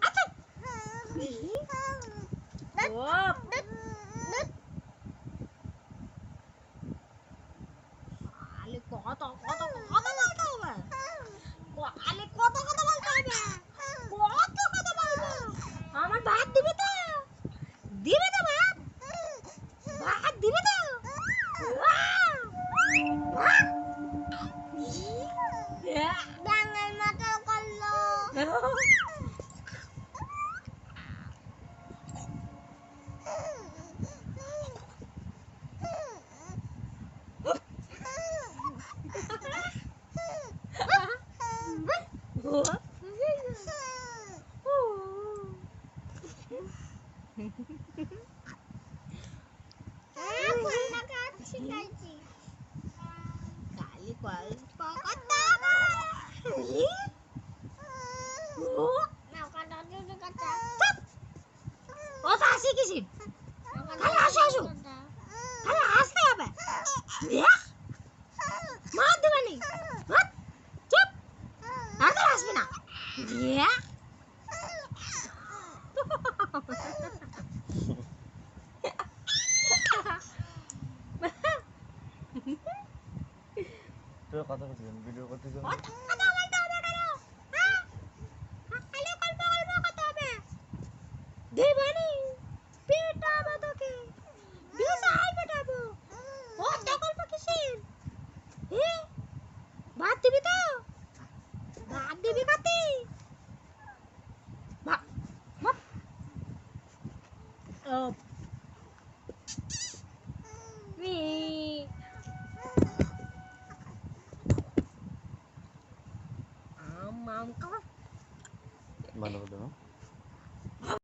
আচ্ছা আলে কত কত কত বলতে হবে আলে কত কত বলতে হবে কত কত বলবো আমার ভাত দিবি তো ভাত ভাত দিবি তো ডাঙার মাথা করলো কালি কল কথা শিখেছি খালি হাসু হাসু খালি হাসতে হবে মার দেবানি চুপ আর তো হাসবি না তুই কথা বলছিস ভিডিও করতেছিস কথা বলতে হবে কেন হ্যাঁ খালি গল্প গল্প করতে হবে দেবানি পেটাবো তোকে বিশাল পেটাবো ও তো গল্প কিসের ভাত দিবি তো ভাত দিবি কাতে ভাত ভাত ও মি আম আম কা ভালো কথা